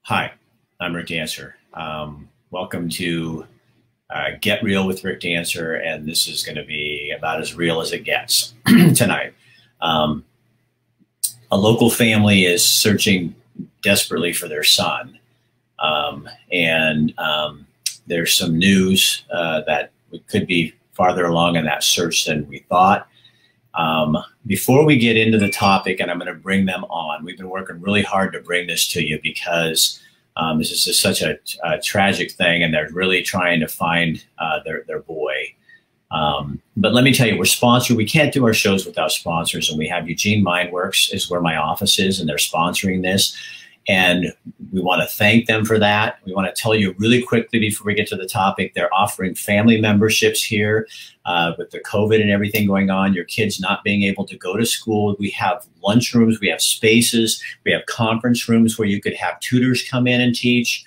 Hi, I'm Rick Dancer. Welcome to Get Real with Rick Dancer, and this is going to be about as real as it gets tonight. Um, a local family is searching desperately for their son, and there's some news that we could be farther along in that search than we thought. Before we get into the topic, and I'm going to bring them on, we've been working really hard to bring this to you because this is just such a tragic thing, and they're really trying to find their boy. But let me tell you, we're sponsored. We can't do our shows without sponsors, and we have Eugene Mindworks is where my office is, and they're sponsoring this. And we want to thank them for that. We want to tell you really quickly before we get to the topic, they're offering family memberships here with the COVID and everything going on, your kids not being able to go to school. We have lunchrooms, we have spaces, we have conference rooms where you could have tutors come in and teach.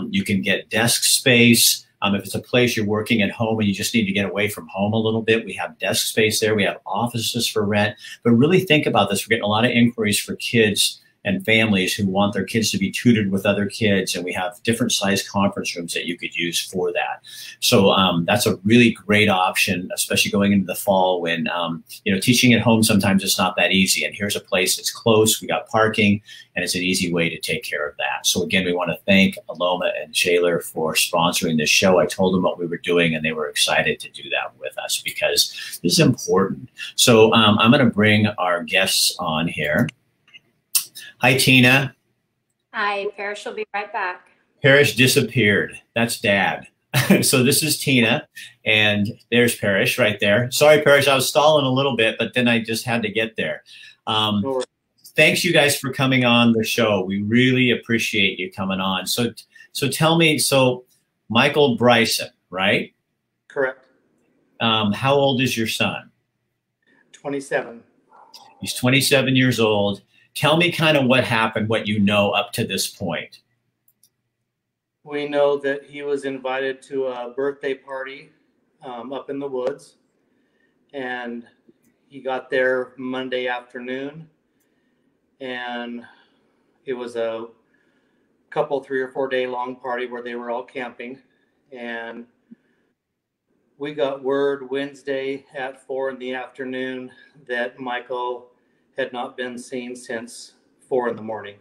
You can get desk space. If it's a place you're working at home and you just need to get away from home a little bit, we have desk space there. We have offices for rent. But really think about this. We're getting a lot of inquiries for kids and families who want their kids to be tutored with other kids. And we have different size conference rooms that you could use for that. So that's a really great option, especially going into the fall when, teaching at home sometimes it's not that easy. And here's a place that's close. We got parking and it's an easy way to take care of that. So again, we want to thank Aloma and Shaler for sponsoring this show. I told them what we were doing and they were excited to do that with us because this is important. So I'm going to bring our guests on here. Hi, Tina. Hi, Parrish will be right back. Parrish disappeared. That's Dad. So this is Tina, and there's Parrish right there. Sorry, Parrish, I was stalling a little bit, but then I just had to get there. Thanks, you guys, for coming on the show. We really appreciate you coming on. So tell me, Michael Bryson, right? Correct. How old is your son? 27. He's 27 years old. Tell me kind of what happened, what you know up to this point. We know that he was invited to a birthday party up in the woods, and he got there Monday afternoon, and it was a couple 3 or 4 day long party where they were all camping, and we got word Wednesday at 4 in the afternoon that Michael had not been seen since 4 in the morning.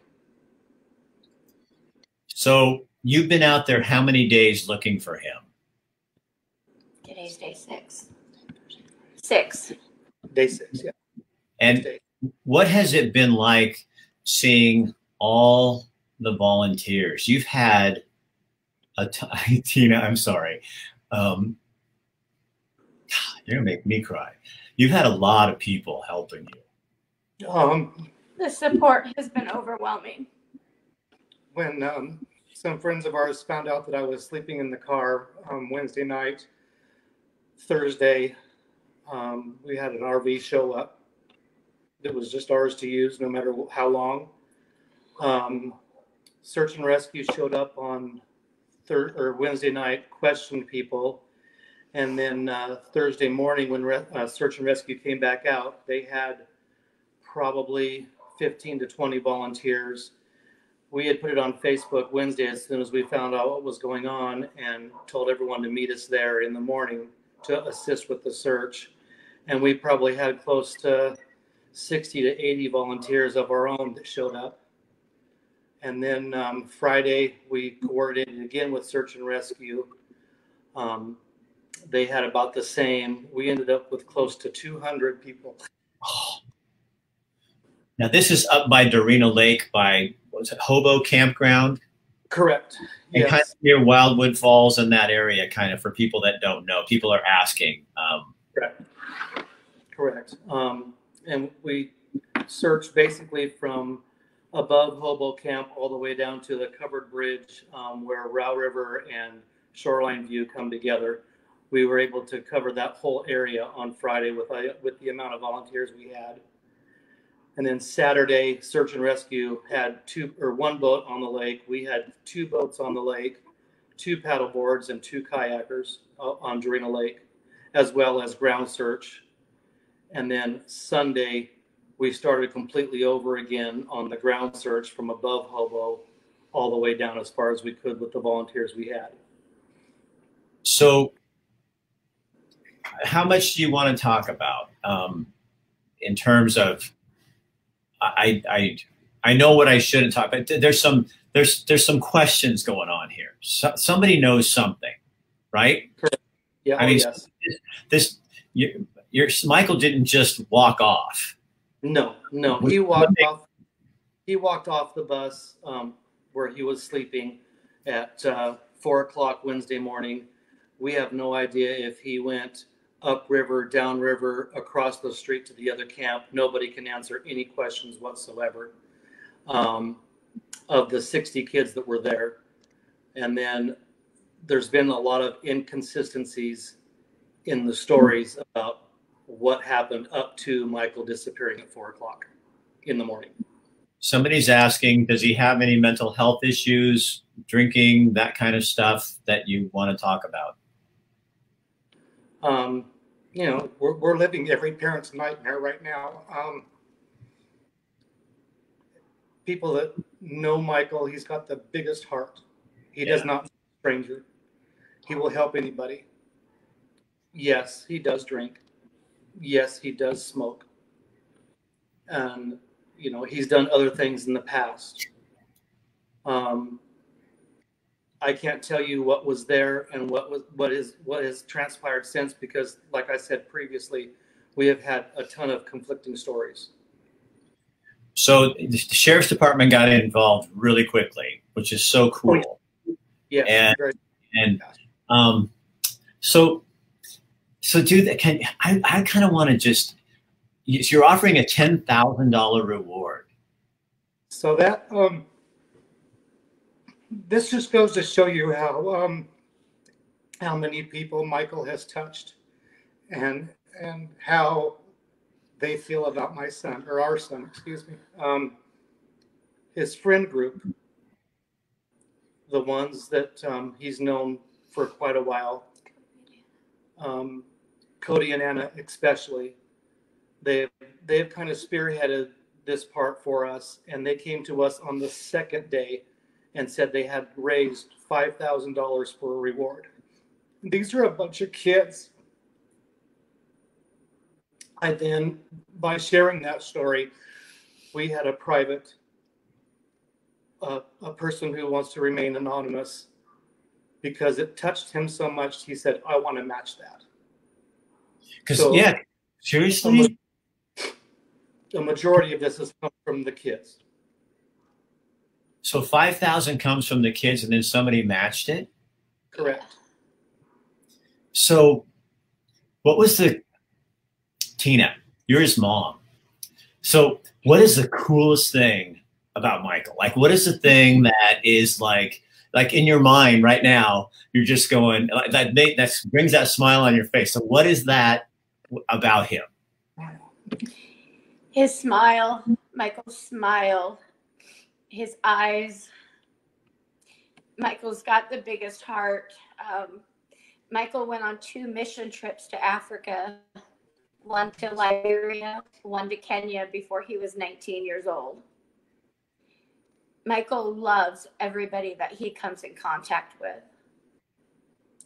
So you've been out there how many days looking for him? Today's day 6. 6. Day 6, yeah. And what has it been like seeing all the volunteers? You've had Tina, I'm sorry. You're gonna make me cry. You've had a lot of people helping you. The support has been overwhelming. When some friends of ours found out that I was sleeping in the car Wednesday night, Thursday, we had an RV show up. It was just ours to use no matter how long. Search and rescue showed up on Wednesday night, questioned people. And then Thursday morning when search and rescue came back out, they had probably 15 to 20 volunteers. We had put it on Facebook Wednesday as soon as we found out what was going on and told everyone to meet us there in the morning to assist with the search. And we probably had close to 60 to 80 volunteers of our own that showed up. And then Friday, we coordinated again with search and rescue. They had about the same. We ended up with close to 200 people. Now, this is up by Dorena Lake by, was it Hobo Campground? Correct. And yes. kind of near Wildwood Falls in that area, kind of for people that don't know. People are asking. Correct. And we searched basically from above Hobo Camp all the way down to the covered bridge where Row River and Shoreline View come together. We were able to cover that whole area on Friday with the amount of volunteers we had. And then Saturday, search and rescue had one boat on the lake. We had 2 boats on the lake, 2 paddle boards, and 2 kayakers on Dorena Lake, as well as ground search. And then Sunday, we started completely over again on the ground search from above Hobo all the way down as far as we could with the volunteers we had. So how much do you want to talk about in terms of, I know what I shouldn't talk about. There's some questions going on here. Somebody knows something, right? Correct. Yeah. I mean, yes. Michael didn't just walk off. No. He walked off. He walked off the bus where he was sleeping at 4 o'clock Wednesday morning. We have no idea if he went upriver, downriver, across the street to the other camp. Nobody can answer any questions whatsoever of the 60 kids that were there. And then there's been a lot of inconsistencies in the stories about what happened up to Michael disappearing at 4 o'clock in the morning. Somebody's asking, does he have any mental health issues, drinking, that kind of stuff that you want to talk about? You know, we're living every parent's nightmare right now. People that know Michael, he's got the biggest heart. He does not a stranger. He will help anybody. Yes, he does drink. Yes, he does smoke. And, you know, he's done other things in the past. I can't tell you what was there and what has transpired since, because like I said previously, we have had a ton of conflicting stories. So the sheriff's department got involved really quickly, which is so cool. Yeah. So do that. I kind of want to just, you're offering a $10,000 reward. So that, this just goes to show you how many people Michael has touched and how they feel about my son, or our son, excuse me. His friend group, the ones that he's known for quite a while, Cody and Anna especially, they've kind of spearheaded this part for us, and they came to us on the second day and said they had raised $5,000 for a reward. These are a bunch of kids. I then, by sharing that story, we had a private, a person who wants to remain anonymous, because it touched him so much, he said, I want to match that. Because, seriously? The majority of this has come from the kids. So 5,000 comes from the kids, and then somebody matched it? Correct. So what was Tina, you're his mom. So what is the coolest thing about Michael? Like, what is the thing that is like in your mind right now, you're just going, that brings that smile on your face. So what is that about him? His smile, Michael's smile, his eyes. Michael's got the biggest heart. Michael went on 2 mission trips to Africa, one to Liberia, one to Kenya before he was 19 years old. Michael loves everybody that he comes in contact with,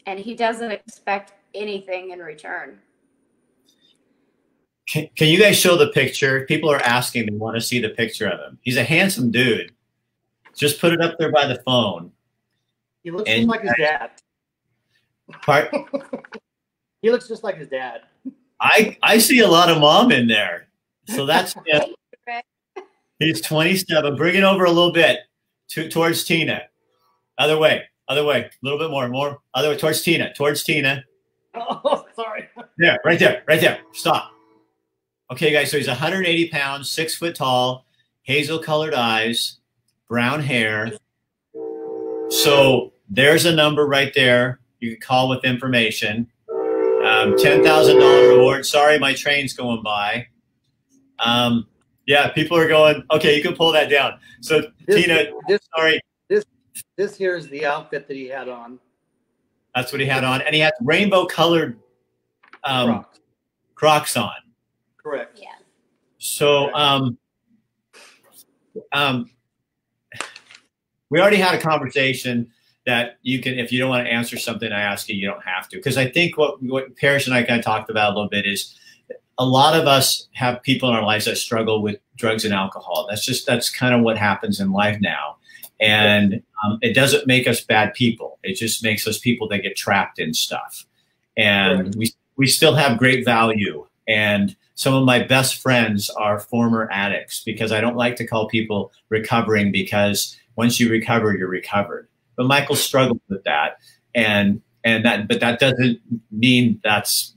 and he doesn't expect anything in return. Can you guys show the picture? People are asking, they want to see the picture of him. He's a handsome dude. Just put it up there by the phone. He looks just like his dad. He looks just like his dad. I see a lot of mom in there. So that's him. He's 27. Bring it over a little bit towards Tina. Other way. A little bit more. Other way, towards Tina. Oh, sorry. There, right there. Stop. Okay, guys, so he's 180 pounds, 6 foot tall, hazel colored eyes, brown hair. So there's a number right there. You can call with information. $10,000 reward. Sorry, my train's going by. Yeah, people are going, okay, you can pull that down. So Tina, sorry. This here is the outfit that he had on. That's what he had on. And he had rainbow colored Crocs on. Correct. Yeah. So we already had a conversation that you can, if you don't want to answer something I ask you, you don't have to. Because I think what Parrish and I kind of talked about a little bit is a lot of us have people in our lives that struggle with drugs and alcohol. That's kind of what happens in life now. And it doesn't make us bad people. It just makes us people that get trapped in stuff. And we still have great value. And some of my best friends are former addicts, because I don't like to call people recovering, because once you recover, you're recovered. But Michael struggled with that. But that doesn't mean that's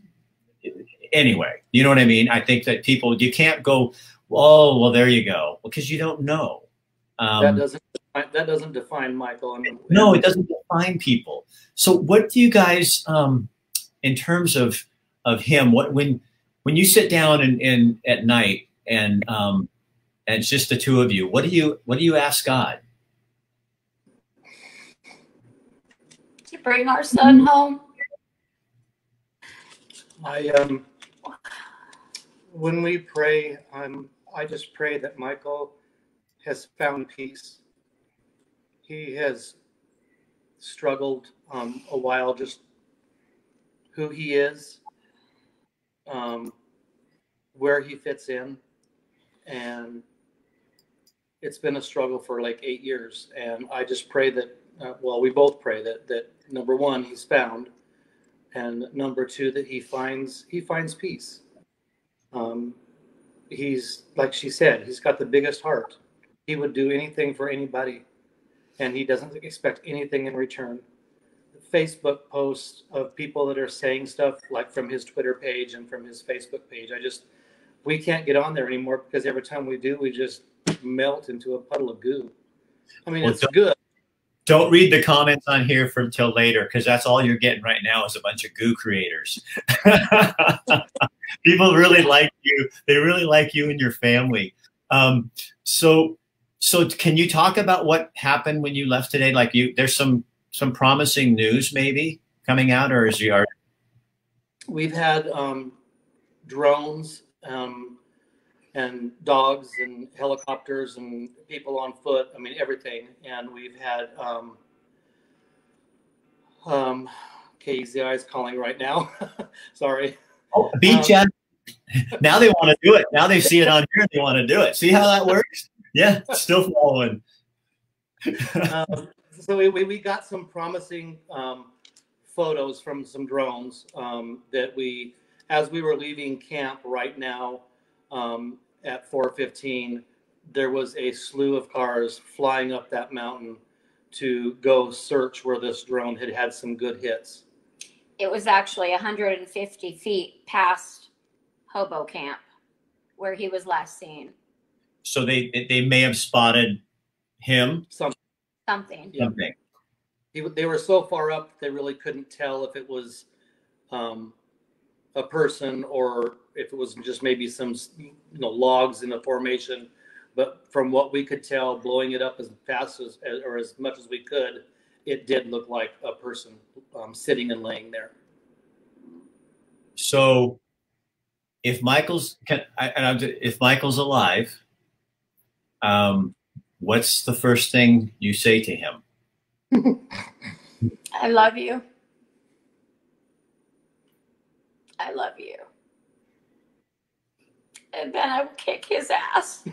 anyway. You know what I mean? I think that you can't go, oh, well, there you go, because you don't know. That doesn't define Michael. No, it doesn't define people. So what do you guys, in terms of him, when you sit down and at night and it's just the two of you, what do you ask God? To bring our son home. When we pray, I just pray that Michael has found peace. He has struggled a while, just who he is, where he fits in, and it's been a struggle for like 8 years. And I just pray that, we both pray that number one, he's found, and number two, that he finds peace. He's, like she said, he's got the biggest heart. He would do anything for anybody, and he doesn't expect anything in return. Facebook posts of people that are saying stuff like from his Twitter page and from his Facebook page, we can't get on there anymore, because every time we do, we just melt into a puddle of goo. I mean, it's good. Don't read the comments on here till later, because that's all you're getting right now is a bunch of goo creators. People really like you. They really like you and your family. So can you talk about what happened when you left today? Like there's some promising news maybe coming out, or is you already? We've had drones and dogs and helicopters and people on foot. I mean, everything. And we've had KZI is calling right now. Sorry. Oh, beat ya. Now they want to do it. Now they see it on here and they want to do it. See how that works? Yeah, still following. So we got some promising photos from some drones that as we were leaving camp right now at 4:15, there was a slew of cars flying up that mountain to go search where this drone had some good hits. It was actually 150 feet past Hobo Camp, where he was last seen. So they may have spotted him. Something. Yeah. They were so far up they really couldn't tell if it was a person or if it was just maybe some logs in a formation. But from what we could tell, blowing it up as fast or as much as we could, it did look like a person sitting and laying there. So if Michael's alive, what's the first thing you say to him? I love you. I love you. And then I will kick his ass.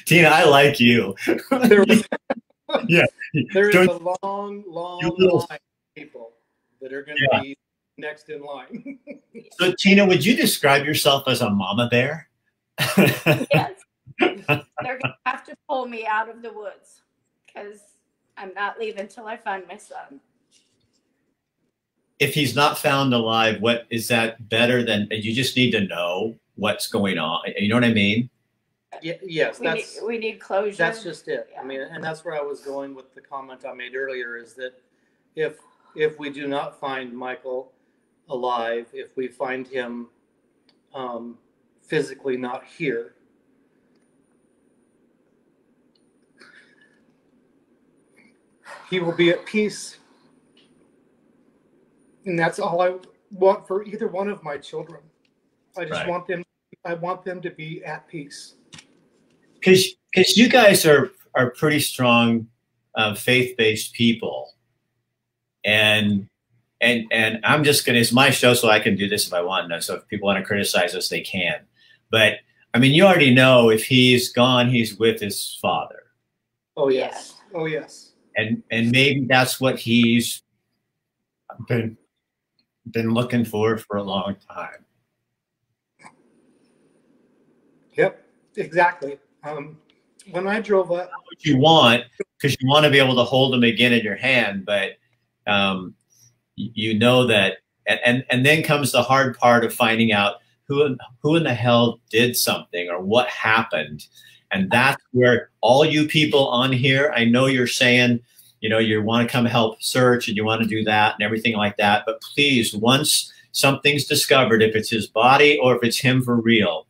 Tina, I like you. Yeah. There is a long line of people that are going to be next in line. So, Tina, would you describe yourself as a mama bear? Yes. They're going to have to pull me out of the woods because I'm not leaving till I find my son. If he's not found alive, what is that better than you just need to know what's going on? You know what I mean? Yeah, yes, we need closure. That's just it. Yeah. I mean, and that's where I was going with the comment I made earlier, is that if we do not find Michael alive, if we find him physically not here, he will be at peace. And that's all I want for either one of my children. I just want them to be at peace. Because because you guys are pretty strong, faith-based people, and I'm just gonna, it's my show, so I can do this if I want to. So if people want to criticize us, they can. But I mean, you already know if he's gone, he's with his father. Oh yes. Oh yes. And maybe that's what he's been looking for a long time. Yep, exactly. When I drove up, What you want, because you want to be able to hold him again in your hand, but you know that, and then comes the hard part of finding out who in the hell did something or what happened. And that's where all you people on here, I know you're saying, you know, you want to come help search and you want to do that and everything like that. But please, once something's discovered, if it's his body or if it's him for real,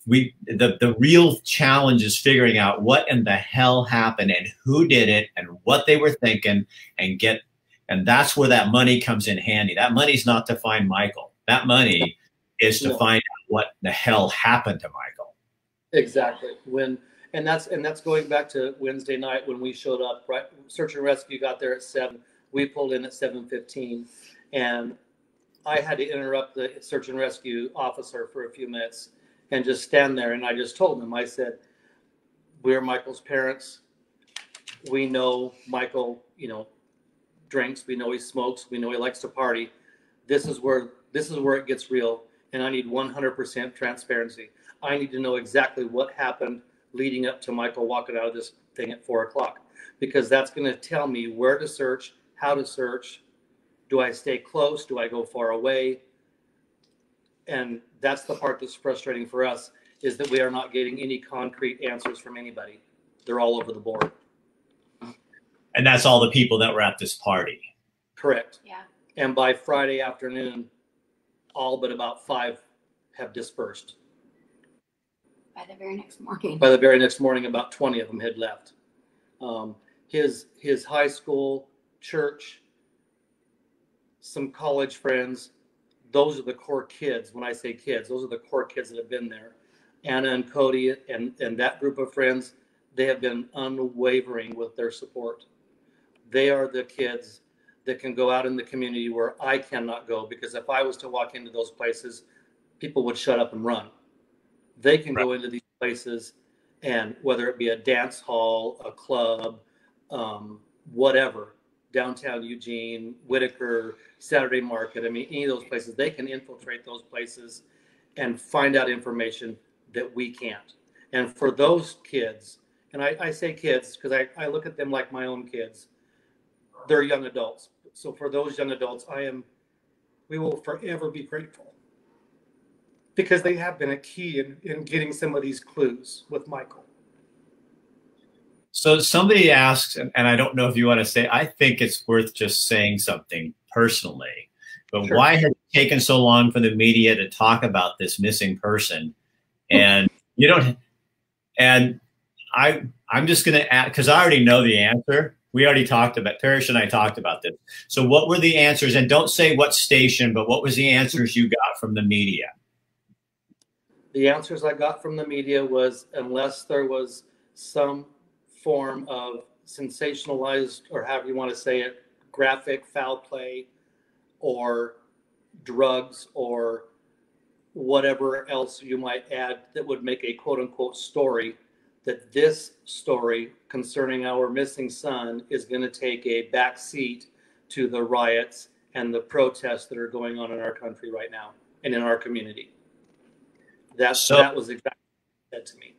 the real challenge is figuring out what in the hell happened and who did it and what they were thinking, and that's where that money comes in handy. That money's not to find Michael. That money is to find out what the hell happened to Michael. Exactly. And that's going back to Wednesday night when we showed up. Right, search and rescue got there at 7. We pulled in at 7:15, and I had to interrupt the search and rescue officer for a few minutes and just stand there. And I just told him, I said, "We're Michael's parents. We know Michael, you know, drinks. We know he smokes. We know he likes to party. This is where it gets real, and I need 100% transparency. I need to know exactly what happened leading up to Michael walking out of this thing at 4 o'clock, because that's going to tell me where to search, how to search. Do I stay close? Do I go far away?" And that's the part that's frustrating for us, is that we are not getting any concrete answers from anybody. They're all over the board. And that's all the people that were at this party. Correct. Yeah. And by Friday afternoon, all but about 5 have dispersed. By the very next morning. By the very next morning, about 20 of them had left. His high school, church, some college friends, those are the core kids. When I say kids, those are the core kids that have been there. Anna and Cody and that group of friends, they have been unwavering with their support. They are the kids that can go out in the community where I cannot go, because if I was to walk into those places, people would shut up and run. They can go into these places, and whether it be a dance hall, a club, whatever, downtown Eugene, Whitaker, Saturday Market, I mean, any of those places, they can infiltrate those places and find out information that we can't. And for those kids, and I say kids because I look at them like my own kids, they're young adults. So for those young adults, we will forever be grateful, because they have been a key in getting some of these clues with Michael. So somebody asks, and I don't know if you want to say, I think it's worth just saying something personally, but Sure. Why has it taken so long for the media to talk about this missing person? And you don't, and I'm just going to add, because I already know the answer. We already talked about, Parrish and I talked about this. So what were the answers? And don't say what station, but what was the answers you got from the media? The answers I got from the media was, unless there was some form of sensationalized, or however you want to say it, graphic foul play or drugs or whatever else you might add that would make a quote unquote story, that this story concerning our missing son is going to take a back seat to the riots and the protests that are going on in our country right now and in our community. That was exactly what said to me.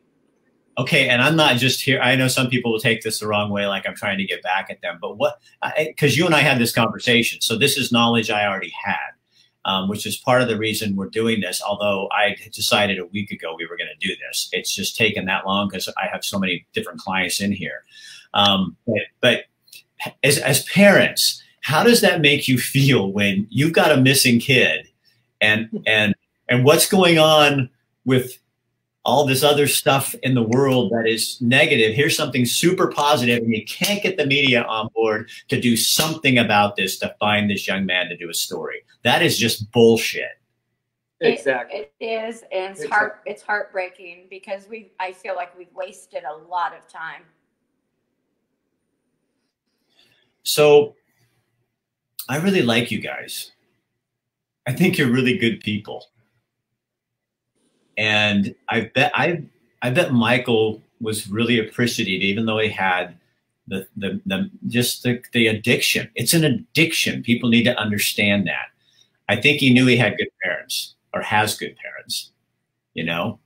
Okay, and I'm not just here. I know some people will take this the wrong way, like I'm trying to get back at them. But because you and I had this conversation, so this is knowledge I already had, which is part of the reason we're doing this. Although I decided a week ago we were going to do this, it's just taken that long because I have so many different clients in here. But as parents, how does that make you feel when you've got a missing kid, and what's going on with all this other stuff in the world that is negative? Here's something super positive, and you can't get the media on board to do something about this, to find this young man to do a story. That is just bullshit. Exactly. It is, and it's heartbreaking because I feel like we've wasted a lot of time. So I really like you guys. I think you're really good people. And I bet Michael was really appreciative, even though he had the addiction. It's an addiction. People need to understand that. I think he knew he had good parents, or has good parents, you know?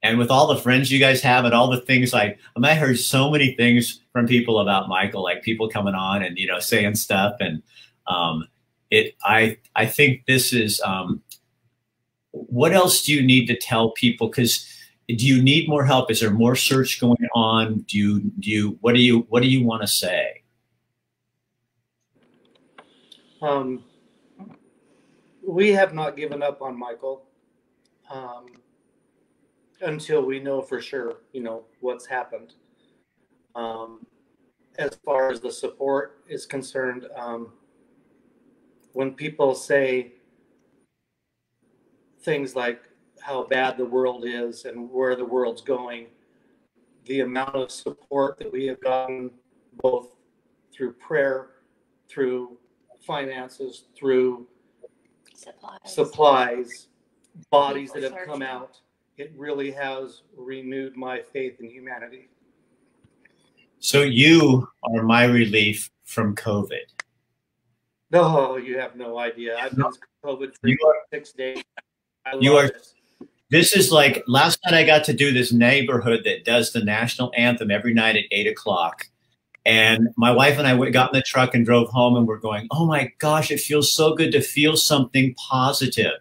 And with all the friends you guys have and all the things, like, I heard so many things from people about Michael, like people coming on and, saying stuff. And I think this is, what else do you need to tell people? Because do you need more help? Is there more search going on? What do you want to say? We have not given up on Michael until we know for sure, what's happened. As far as the support is concerned, when people say things like how bad the world is and where the world's going, the amount of support that we have gotten, both through prayer, through finances, through supplies, bodies that have come out, it really has renewed my faith in humanity. So you are my relief from COVID. No, you have no idea. I've been COVID for 6 days. This is like, last night I got to do this neighborhood that does the national anthem every night at 8:00. And my wife and I got in the truck and drove home, and we're going, oh my gosh, it feels so good to feel something positive.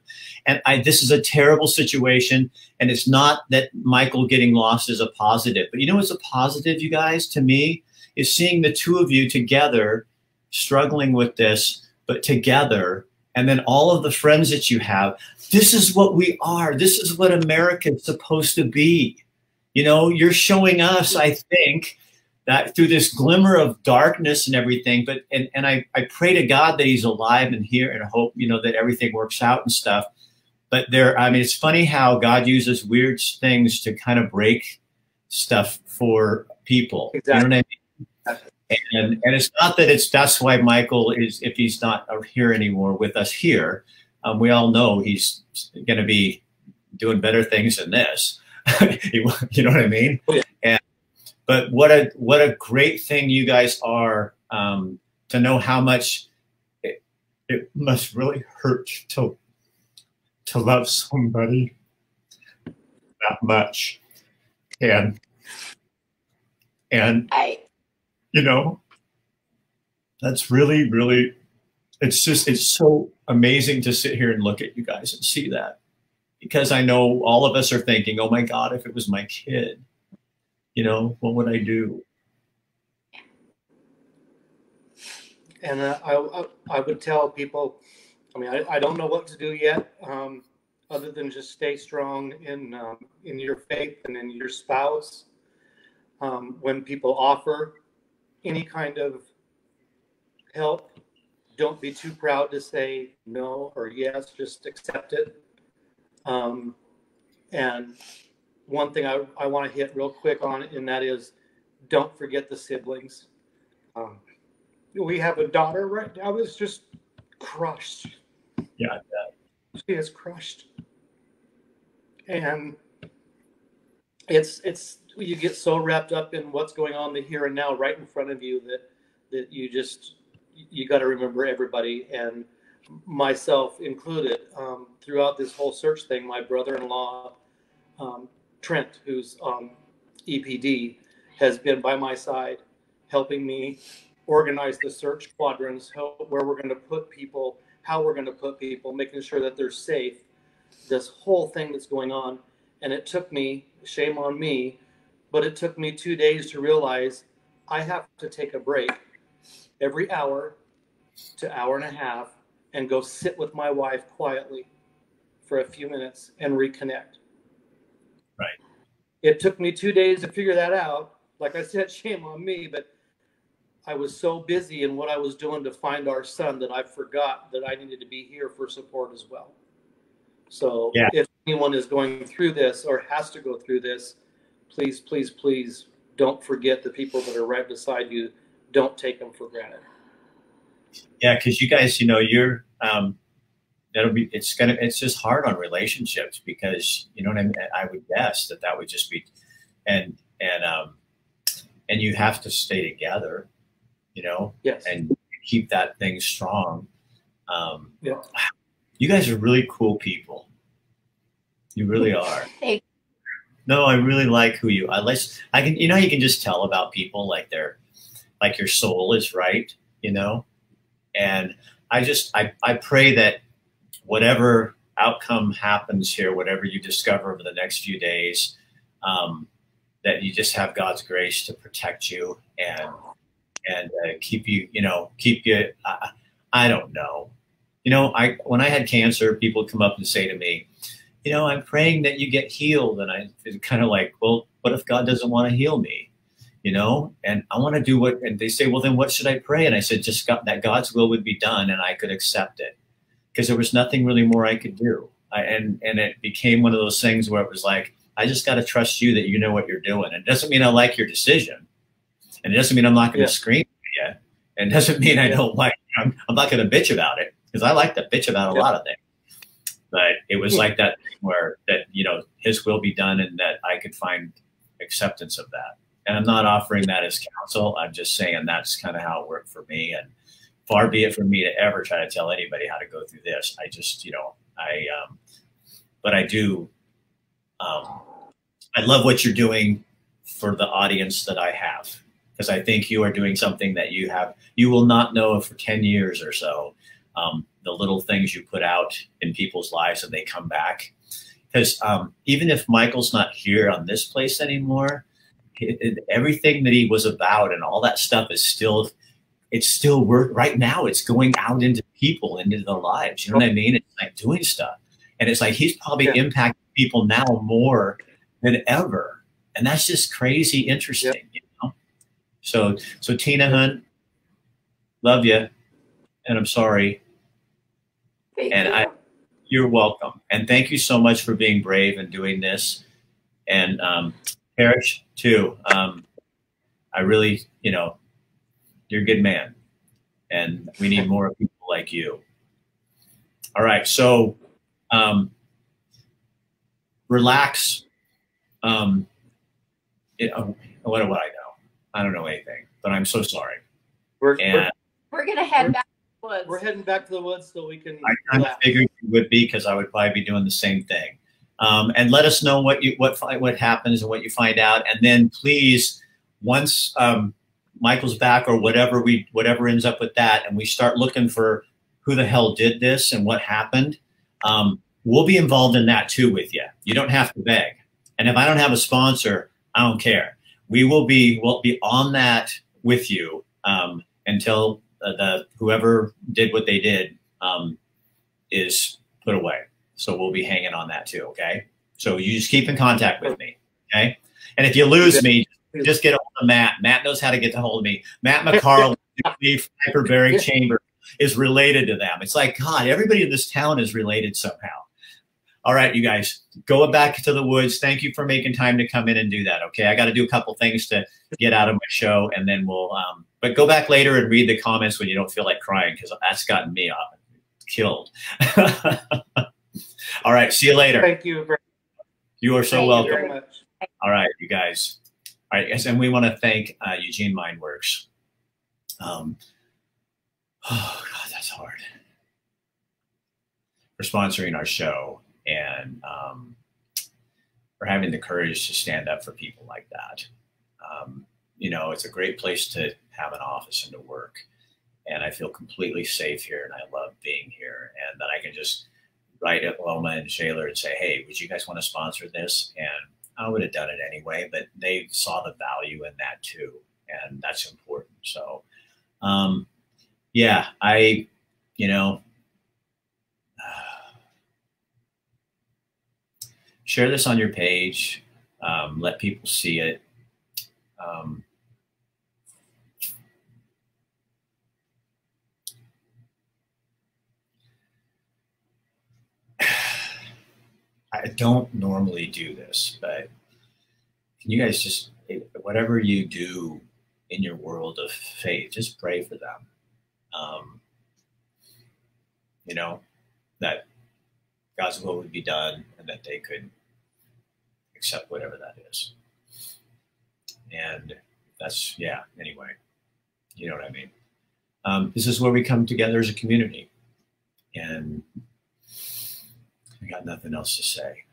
And this is a terrible situation. And it's not that Michael getting lost is a positive, but what's a positive, you guys, to me, is seeing the two of you together, struggling with this, but together. And then all of the friends that you have, this is what we are. This is what America is supposed to be. You're showing us, I think, that through this glimmer of darkness and everything, but I pray to God that he's alive and here, and I hope, that everything works out and stuff. But it's funny how God uses weird things to kind of break stuff for people. Exactly. You know what I mean? And it's not that that's why Michael is, if he's not here anymore with us here, we all know he's going to be doing better things than this. You know what I mean? Oh, yeah. But what a great thing you guys are, to know how much it must really hurt to love somebody that much, and that's really, really, it's so amazing to sit here and look at you guys and see that, because I know all of us are thinking, oh my God, if it was my kid, what would I do? And I would tell people, I don't know what to do yet, other than just stay strong in your faith and in your spouse. When people offer any kind of help, don't be too proud to say no or yes, just accept it. And one thing I want to hit real quick on, and that is, don't forget the siblings. We have a daughter right now that's just crushed. Yeah. She is crushed. And it's you get so wrapped up in what's going on the here and now right in front of you that you got to remember everybody, and myself included. Throughout this whole search thing, my brother-in-law, Trent, who's EPD, has been by my side, helping me organize the search quadrants, where we're going to put people, how we're going to put people, making sure that they're safe, this whole thing that's going on. And it took me, shame on me, but it took me 2 days to realize I have to take a break every hour to hour and a half and go sit with my wife quietly for a few minutes and reconnect. Right. It took me 2 days to figure that out. Like I said, shame on me, but I was so busy in what I was doing to find our son that I forgot that I needed to be here for support as well. So Yeah. if anyone is going through this or has to go through this, please, please, please don't forget the people that are right beside you. Don't take them for granted. Yeah, because you guys, you're it's just hard on relationships because you know what I mean. I would guess that would just be, and you have to stay together, Yes. and keep that thing strong. Yeah. You guys are really cool people. You really are. Hey, No, I really like who you. I can. You can just tell about people like your soul is right. And I pray that whatever outcome happens here, whatever you discover over the next few days, that you just have God's grace to protect you and keep you. I don't know. When I had cancer, people would come up and say to me, I'm praying that you get healed. And I was kind of like, well, what if God doesn't want to heal me? And I want to do and they say, well, then what should I pray? And I said, that God's will would be done and I could accept it because there was nothing really more I could do. And it became one of those things where it was like, I just got to trust you that you know what you're doing. And it doesn't mean I like your decision. And it doesn't mean I'm not going to scream at you. And it doesn't mean I don't like, I'm not going to bitch about it because I like to bitch about a lot of things. But it was like that thing where his will be done and that I could find acceptance of that. And I'm not offering that as counsel. I'm just saying that's kind of how it worked for me. And far be it from me to ever try to tell anybody how to go through this. I just, but I do, I love what you're doing for the audience that I have, because I think you are doing something that you will not know for 10 years or so. The little things you put out in people's lives and they come back. Because even if Michael's not here on this place anymore, everything that he was about and all that stuff is still work right now. It's going out into people, into their lives. You know what I mean? It's like doing stuff. And it's like, he's probably impacting people now more than ever. And that's just crazy interesting, So Tina Hunt, love you. And I'm sorry. You're welcome. And thank you so much for being brave and doing this. And Parrish too. I really, you're a good man, and we need more people like you. All right, so relax. What do I know? I don't know anything, but I'm so sorry. We're gonna head back to the woods. We're heading back to the woods so we can. I kind of figured you would be, because I would probably be doing the same thing. And let us know what happens and what you find out, and then please, once Michael's back or whatever ends up with that, and we start looking for who the hell did this and what happened, we'll be involved in that too with you. You don't have to beg. And if I don't have a sponsor, I don't care. We'll be on that with you until whoever did what they did is put away. So we'll be hanging on that too, okay? So you just keep in contact with me, okay? And if you lose me, just get a hold of Matt. Matt knows how to get a hold of me. Matt McCarl, hyperbaric chamber, is related to them. It's like, God, everybody in this town is related somehow. All right, you guys, go back to the woods. Thank you for making time to come in and do that, okay? I got to do a couple things to get out of my show, and then we'll but go back later and read the comments when you don't feel like crying, because that's gotten me killed. All right, see you later. Thank you. You are so welcome. Very much. All right, you guys. All right, and we want to thank Eugene Mindworks. Oh, God, that's hard. For sponsoring our show and for having the courage to stand up for people like that. It's a great place to have an office and to work. And I feel completely safe here, and I love being here. And that I can just write at Loma and Shaler and say, hey, would you guys want to sponsor this? And I would have done it anyway, but they saw the value in that too. And that's important. So, yeah, share this on your page. Let people see it. I don't normally do this, but can you guys just, whatever you do in your world of faith, just pray for them. You know, that God's will would be done and that they could accept whatever that is. And that's, yeah, anyway, you know what I mean? This is where we come together as a community. And I got nothing else to say.